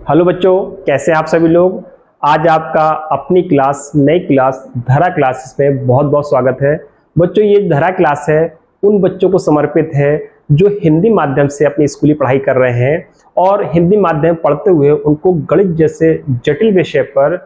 Hello बच्चों, कैसे हैं आप सभी लोग। आज आपका अपनी क्लास नई क्लास धरा क्लासेस में बहुत बहुत स्वागत है। बच्चों, ये धरा क्लास है उन बच्चों को समर्पित है जो हिंदी माध्यम से अपनी स्कूली पढ़ाई कर रहे हैं और हिंदी माध्यम पढ़ते हुए उनको गणित जैसे जटिल विषय पर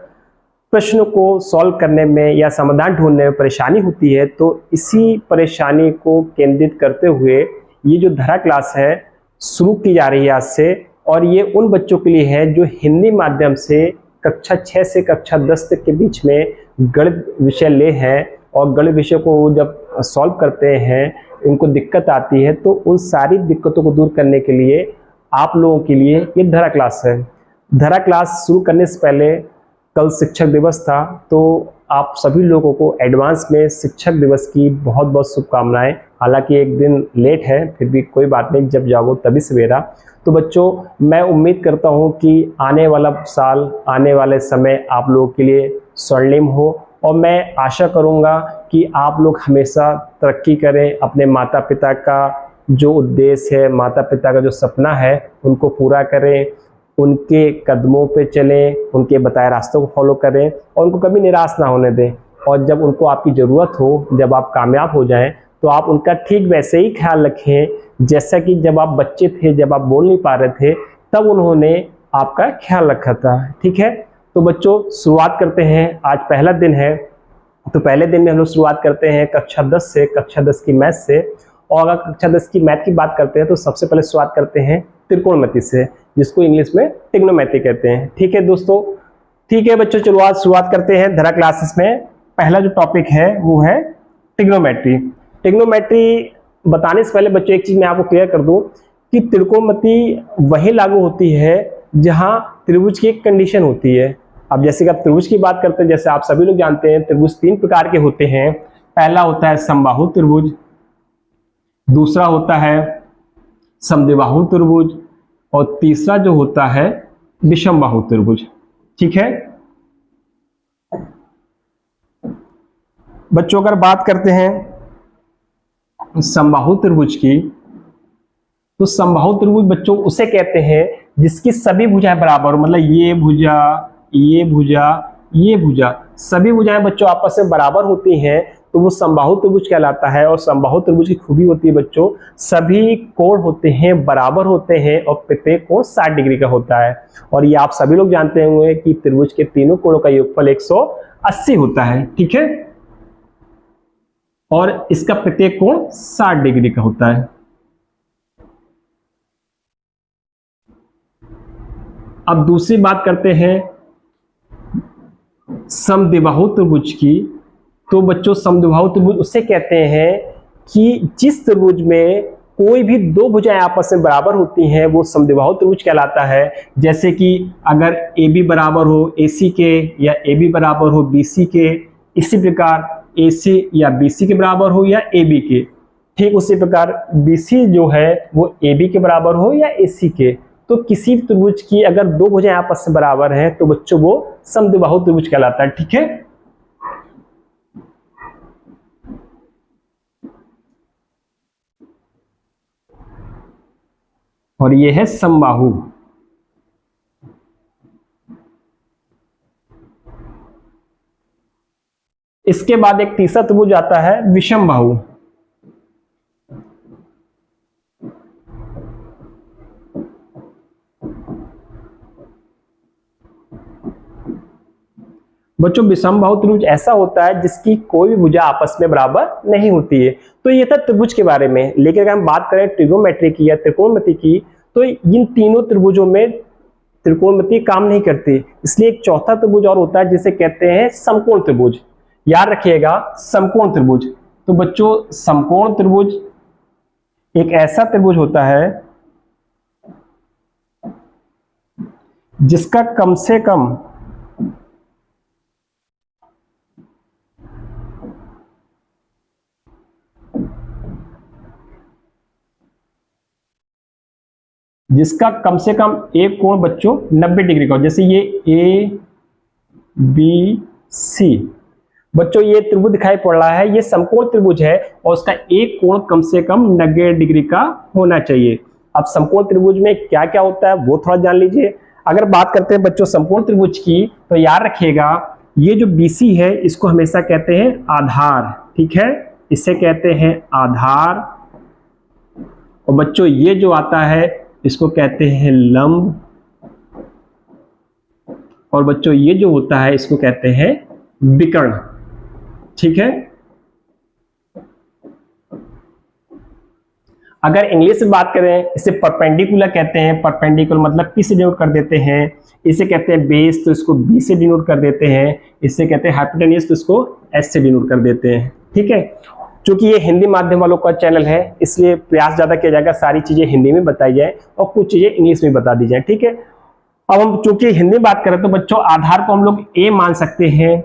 प्रश्नों को सॉल्व करने में या समाधान ढूंढने में परेशानी होती है। तो इसी परेशानी को केंद्रित करते हुए ये जो धरा क्लास है शुरू की जा रही है आज से, और ये उन बच्चों के लिए है जो हिंदी माध्यम से कक्षा 6 से कक्षा 10 तक के बीच में गणित विषय ले हैं और गणित विषय को जब सॉल्व करते हैं उनको दिक्कत आती है, तो उन सारी दिक्कतों को दूर करने के लिए आप लोगों के लिए ये धरा क्लास है। धरा क्लास शुरू करने से पहले कल शिक्षक दिवस था, तो आप सभी लोगों को एडवांस में शिक्षक दिवस की बहुत बहुत शुभकामनाएं। हालांकि एक दिन लेट है, फिर भी कोई बात नहीं, जब जागो तभी सवेरा। तो बच्चों, मैं उम्मीद करता हूं कि आने वाला साल, आने वाले समय आप लोगों के लिए स्वर्णिम हो, और मैं आशा करूंगा कि आप लोग हमेशा तरक्की करें, अपने माता पिता का जो उद्देश्य है, माता पिता का जो सपना है उनको पूरा करें, उनके कदमों पे चलें, उनके बताए रास्तों को फॉलो करें और उनको कभी निराश ना होने दें। और जब उनको आपकी ज़रूरत हो, जब आप कामयाब हो जाएं, तो आप उनका ठीक वैसे ही ख्याल रखें जैसा कि जब आप बच्चे थे, जब आप बोल नहीं पा रहे थे, तब उन्होंने आपका ख्याल रखा था। ठीक है, तो बच्चों शुरुआत करते हैं। आज पहला दिन है, तो पहले दिन में हम लोग शुरुआत करते हैं कक्षा 10 से, कक्षा 10 की मैथ से। और अगर कक्षा 10 की मैथ की बात करते हैं तो सबसे पहले शुरुआत करते हैं त्रिकोणमिति से, जिसको इंग्लिश में ट्रिग्नोमेट्री कहते हैं। ठीक है दोस्तों, ठीक है बच्चों, चलो शुरुआत करते हैं धरा क्लासेस में। पहला जो टॉपिक है वो है ट्रिग्नोमेट्री। ट्रिग्नोमेट्री बताने से पहले बच्चों एक चीज मैं आपको क्लियर कर दूं कि त्रिकोणमिति वही लागू होती है जहां त्रिभुज की एक कंडीशन होती है। अब जैसे कि आप त्रिभुज की बात करते हैं, जैसे आप सभी लोग जानते हैं त्रिभुज 3 प्रकार के होते हैं। पहला होता है समबाहु त्रिभुज, दूसरा होता है समद्विबाहु त्रिभुज, और तीसरा जो होता है विषमबाहु त्रिभुज। ठीक है बच्चों, अगर बात करते हैं समबाहु त्रिभुज की, तो समबाहु त्रिभुज बच्चों उसे कहते हैं जिसकी सभी भुजाएं बराबर हो, मतलब ये भुजा, ये भुजा, ये भुजा, सभी भुजाएं बच्चों आपस में बराबर होती हैं, तो वो समबाहु त्रिभुज कहलाता है। और समबाहु त्रिभुज की खूबी होती है बच्चों, सभी कोण होते हैं, बराबर होते हैं, और प्रत्येक कोण 60 डिग्री का होता है। और ये आप सभी लोग जानते होंगे कि त्रिभुज के तीनों कोणों का योगफल 180 होता है। ठीक है, और इसका प्रत्येक कोण 60 डिग्री का होता है। अब दूसरी बात करते हैं समद्विबाहु त्रिभुज की। तो बच्चों समद्विबाहु त्रिभुज उसे कहते हैं कि जिस त्रिभुज में कोई भी दो भुजाएं आपस में बराबर होती हैं वो समद्विबाहु त्रिभुज कहलाता है। जैसे कि अगर AB बराबर हो AC के, या AB बराबर हो BC के, इसी प्रकार AC या BC के बराबर हो या AB के, ठीक उसी प्रकार BC जो है वो AB के बराबर हो या AC के। तो किसी त्रिभुज की अगर दो भुजाएं आपस में बराबर हैं तो बच्चों वो समद्विबाहु त्रिभुज कहलाता है। ठीक है, और ये है समबाहु। इसके बाद एक तीसरा त्रिभुज आता है विषमबाहु। बच्चों विषमबाहु त्रिभुज ऐसा होता है जिसकी कोई भी भुजा आपस में बराबर नहीं होती है। तो ये था त्रिभुज के बारे में। लेकिन अगर हम बात करें ट्रिग्नोमेट्री की या त्रिकोणमिति की, तो इन तीनों त्रिभुजों में त्रिकोणमिति काम नहीं करती। इसलिए एक चौथा त्रिभुज और होता है जिसे कहते हैं समकोण त्रिभुज। याद रखिएगा, समकोण त्रिभुज। तो बच्चों समकोण त्रिभुज एक ऐसा त्रिभुज होता है जिसका कम से कम एक कोण बच्चों 90 डिग्री का हो। जैसे ये ABC बच्चों, ये त्रिभुज दिखाई पड़ रहा है, ये समकोण त्रिभुज है और उसका एक कोण कम से कम 90 डिग्री का होना चाहिए। अब समकोण त्रिभुज में क्या क्या होता है वो थोड़ा जान लीजिए। अगर बात करते हैं बच्चों समकोण त्रिभुज की, तो याद रखिएगा ये जो BC है इसको हमेशा कहते हैं आधार, ठीक है, इसे कहते हैं आधार। और बच्चों ये जो आता है इसको कहते हैं लंब, और बच्चों ये जो होता है इसको कहते हैं विकर्ण, ठीक है। अगर इंग्लिश में बात करें इसे परपेंडिकुलर कहते हैं, परपेंडिकुलर मतलब P से डिनोट कर देते हैं। इसे कहते हैं बेस, तो इसको B से डिनोट कर देते हैं। इसे कहते हैं हाइपोटेन्यूज, तो इसको S से डिनोट कर देते हैं, ठीक है। क्योंकि ये हिंदी माध्यम वालों का चैनल है इसलिए प्रयास ज्यादा किया जाएगा सारी चीजें हिंदी में बताई जाए और कुछ चीजें इंग्लिश में बता दी जाए, ठीक है। अब हम चूंकि हिंदी बात करें तो बच्चों आधार को हम लोग A मान सकते हैं,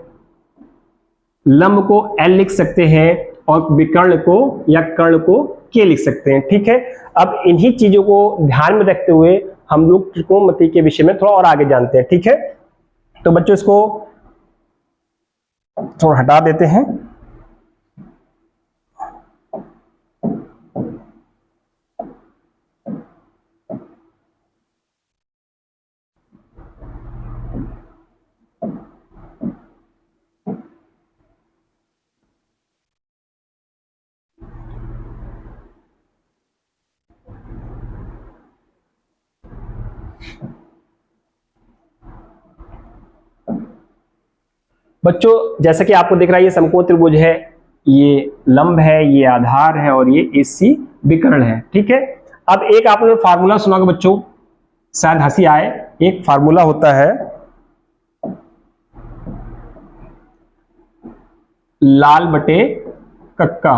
लंब को L लिख सकते हैं और विकर्ण को या कर्ण को K लिख सकते हैं, ठीक है। अब इन्हीं चीजों को ध्यान में रखते हुए हम लोग त्रिकोणमिति के विषय में थोड़ा और आगे जानते हैं, ठीक है। तो बच्चों इसको थोड़ा हटा देते हैं। बच्चों जैसा कि आपको दिख रहा है ये समकोण त्रिभुज है, ये लंब है, ये आधार है और ये AC विकर्ण है, ठीक है। अब एक आपने फार्मूला सुना होगा बच्चों, शायद हंसी आए, एक फार्मूला होता है लाल बटे कक्का।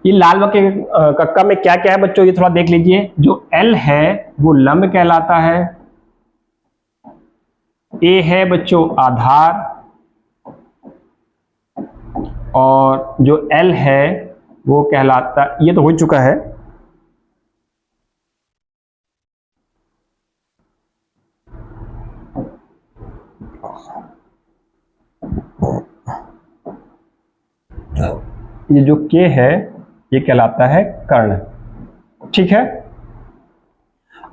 ये लाल बटे कक्का में क्या क्या है बच्चों, ये थोड़ा देख लीजिए। जो L है वो लंब कहलाता है, A है बच्चों आधार, और जो L है वो कहलाता, ये तो हो चुका है, ये जो K है ये कहलाता है कर्ण, ठीक है।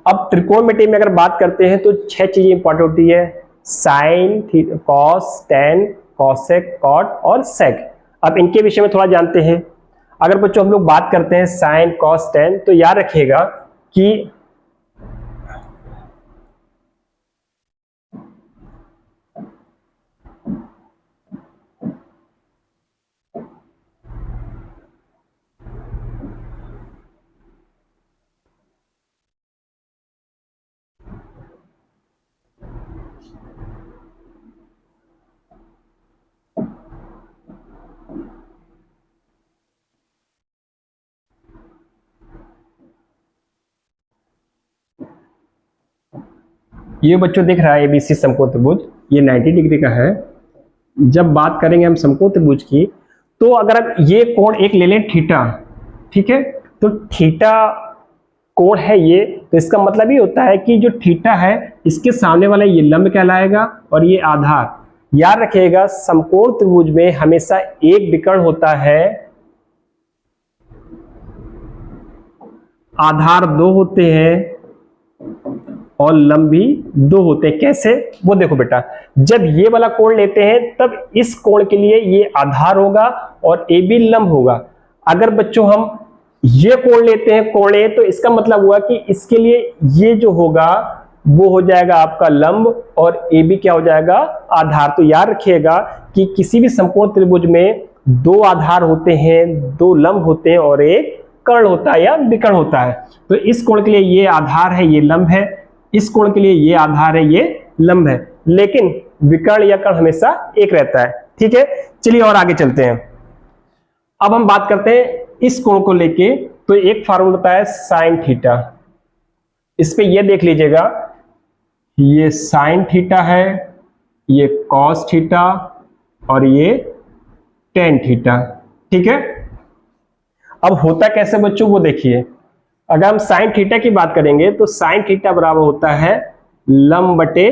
अब त्रिकोणमिति में अगर बात करते हैं तो 6 चीजें इंपॉर्टेंट होती है, sine, cos, tan, cosec, cot और सेक। अब इनके विषय में थोड़ा जानते हैं। अगर बच्चों हम लोग बात करते हैं साइन, कॉस, टेन, तो याद रखिएगा कि ये बच्चों दिख रहा है ABC समकोण त्रिभुज, ये 90 डिग्री का है। जब बात करेंगे हम समकोण त्रिभुज की, तो अगर ये कोण एक ले लें थीटा, ठीक है, तो थीटा कोण है ये, तो इसका मतलब ये होता है कि जो थीटा है इसके सामने वाला ये लंब कहलाएगा और ये आधार। याद रखिएगा समकोण त्रिभुज में हमेशा एक विकर्ण होता है, आधार 2 होते हैं और लंब भी 2 होते हैं। कैसे, वो देखो बेटा, जब ये वाला कोण लेते हैं तब इस कोण के लिए ये आधार होगा और AB लंब होगा। अगर बच्चों हम ये कोण लेते हैं कोण A, तो इसका मतलब हुआ कि इसके लिए ये जो होगा वो हो जाएगा आपका लंब और AB क्या हो जाएगा, आधार। तो याद रखिएगा कि किसी भी समकोण त्रिभुज में 2 आधार होते हैं, 2 लंब होते हैं और एक कर्ण होता है या विकर्ण होता है। तो इस कोण के लिए ये आधार है, ये लंब है, इस कोण के लिए ये आधार है, ये लंब है, लेकिन विकर्ण या कर्ण हमेशा एक रहता है, ठीक है। चलिए और आगे चलते हैं। अब हम बात करते हैं इस कोण को लेके, तो एक फार्मूला होता है साइन थीटा। इस पे ये देख लीजिएगा, ये साइन थीटा है, ये कॉस थीटा और ये टेन थीटा, ठीक है। अब होता कैसे बच्चों वो देखिए, अगर हम साइन थीटा की बात करेंगे तो साइन थीटा बराबर होता है लंब बटे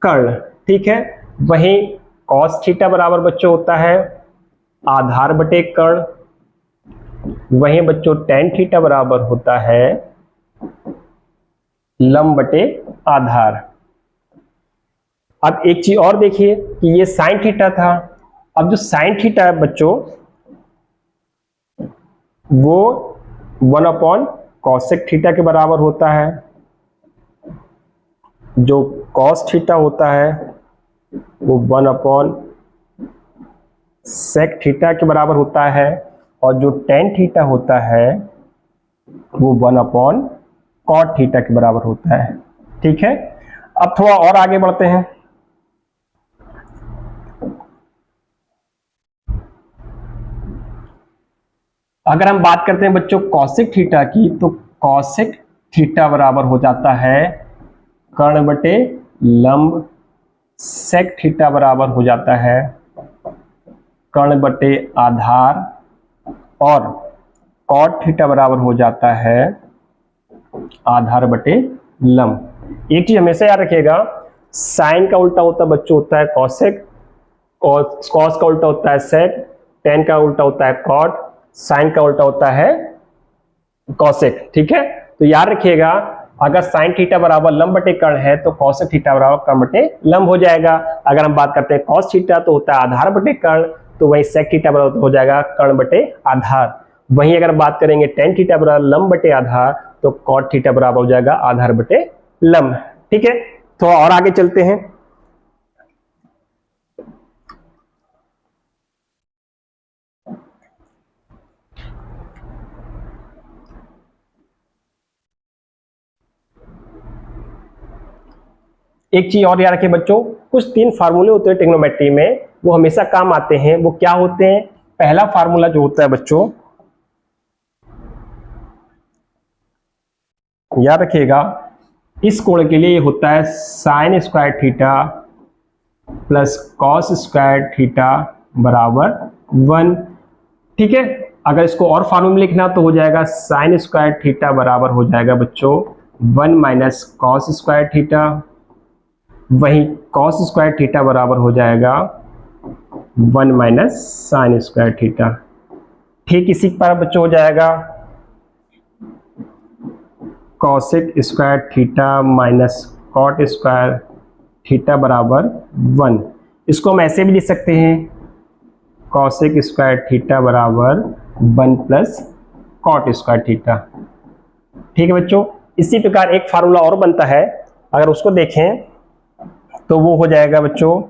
कर्ण, ठीक है। वहीं कॉस थीटा बराबर बच्चों होता है आधार बटे कर्ण। वहीं बच्चों टेन थीटा बराबर होता है लंब बटे आधार। अब एक चीज और देखिए कि ये साइन थीटा था। अब जो साइन थीटा है बच्चों वो 1/cosec थीटा के बराबर होता है। जो cos थीटा होता है वो 1/sec थीटा के बराबर होता है और जो tan थीटा होता है वो 1/cot थीटा के बराबर होता है। ठीक है, अब थोड़ा और आगे बढ़ते हैं। अगर हम बात करते हैं बच्चों cosec थीटा की, तो cosec थीटा बराबर हो जाता है कर्ण बटे लंब, sec थीटा बराबर हो जाता है कर्ण बटे आधार और cot थीटा बराबर हो जाता है आधार बटे लंब। एक चीज हमेशा याद रखिएगा, साइन का उल्टा होता है बच्चों होता है cosec और cos का उल्टा होता है sec, tan का उल्टा होता है cot, साइन का उल्टा होता है cosec। ठीक है, तो याद रखिएगा अगर साइन थीटा बराबर लंब बटे कर्ण है तो cosec थीटा बराबर कर्ण बटे लंब हो जाएगा। अगर हम बात करते हैं cos थीटा तो होता है आधार बटे कर्ण, तो वही sec थीटा बराबर हो जाएगा कर्ण बटे आधार। वहीं अगर बात करेंगे tan थीटा बराबर लंब बटे आधार तो cot थीटा बराबर हो जाएगा आधार बटे लंब। ठीक है, तो और आगे चलते हैं। एक चीज और याद रखिए बच्चों, कुछ 3 फार्मूले होते हैं ट्रिग्नोमेट्री में, वो हमेशा काम आते हैं। वो क्या होते हैं? पहला फार्मूला जो होता है बच्चों, याद रखिएगा इस कोण के लिए ये होता है sign square theta plus cos square theta बराबर 1। ठीक है, अगर इसको और फार्मूला में लिखना तो हो जाएगा साइन स्क्वायर थीटा बराबर हो जाएगा बच्चों 1 माइनस कॉस स्क्वायर थीटा, वही cos स्क्वायर थीटा बराबर हो जाएगा 1 माइनस साइन स्क्वायर थीटा। ठीक इसी पर बच्चों हो जाएगा cosec square theta minus cot square theta बराबर 1। इसको हम ऐसे भी लिख सकते हैं cosec स्क्वायर थीटा बराबर 1 प्लस cot स्क्वायर थीटा। ठीक है बच्चों, इसी प्रकार एक फार्मूला और बनता है, अगर उसको देखें तो वो हो जाएगा बच्चों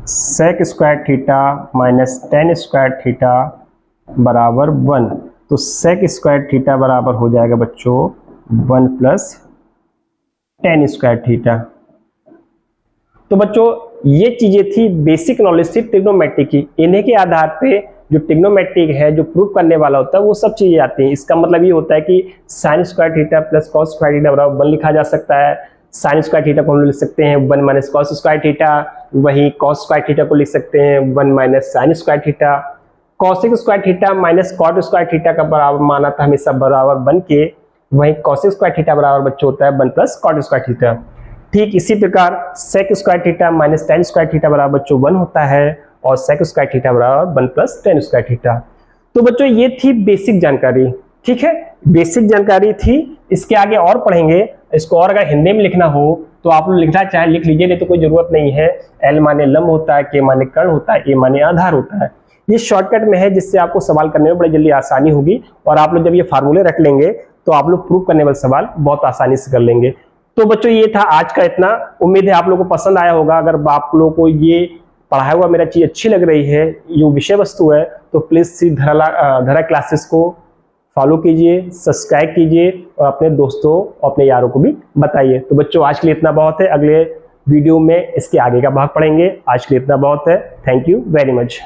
sec square theta minus tan square theta बराबर 1। तो sec स्क्वायर थीटा बराबर हो जाएगा बच्चों 1 प्लस tan स्क्वायर थीटा। तो बच्चों ये चीजें थी, बेसिक नॉलेज थी ट्रिग्नोमेट्री की। इन्हीं के आधार पे जो ट्रिग्नोमेट्रिक है, जो प्रूव करने वाला होता है, वो सब चीजें आती हैं। इसका मतलब ये होता है कि sign square theta plus cos square theta बराबर 1 लिखा जा सकता है। साइन स्क्वायर थीटा को हम लिख सकते हैं 1 माइनस कॉस स्क्वायर थीटा, वही कॉस स्क्वायर थीटा को लिख सकते हैं 1 minus sine square theta. Cosec square theta minus cot square theta का बराबर माना था हमेशा बराबर 1 के, वही कॉसेक स्क्वायर थीटा बराबर बच्चों होता है 1 प्लस कॉट स्क्वायर थीटा। ठीक इसी प्रकार sec square theta minus tan square theta बराबर बच्चों 1 होता है और सेक स्क्वायर थीटा बराबर 1 प्लस tan स्क्वायर थीटा। तो बच्चों ये थी बेसिक जानकारी। ठीक है, बेसिक जानकारी थी। इसके आगे और पढ़ेंगे। इसको और अगर हिंदी में लिखना हो तो आप लोग लिखना चाहे लिख लीजिए, नहीं तो कोई जरूरत नहीं है। एल माने लंब होता है, के माने कर्ण होता है, ए माने आधार होता है। ये शॉर्टकट में है जिससे आपको सवाल करने में बड़ी जल्दी आसानी होगी और आप लोग जब ये फार्मूले रख लेंगे तो आप लोग प्रूव करने वाले सवाल बहुत आसानी से कर लेंगे। तो बच्चों ये था आज का इतना। उम्मीद है आप लोगों को पसंद आया होगा। अगर आप लोगों को ये पढ़ाया हुआ मेरा चीज अच्छी लग रही है, ये विषय वस्तु है, तो प्लीज धरा क्लासेस को फॉलो कीजिए, सब्सक्राइब कीजिए और अपने दोस्तों और अपने यारों को भी बताइए। तो बच्चों आज के लिए इतना बहुत है। अगले वीडियो में इसके आगे का भाग पढ़ेंगे। आज के लिए इतना बहुत है। Thank you very much.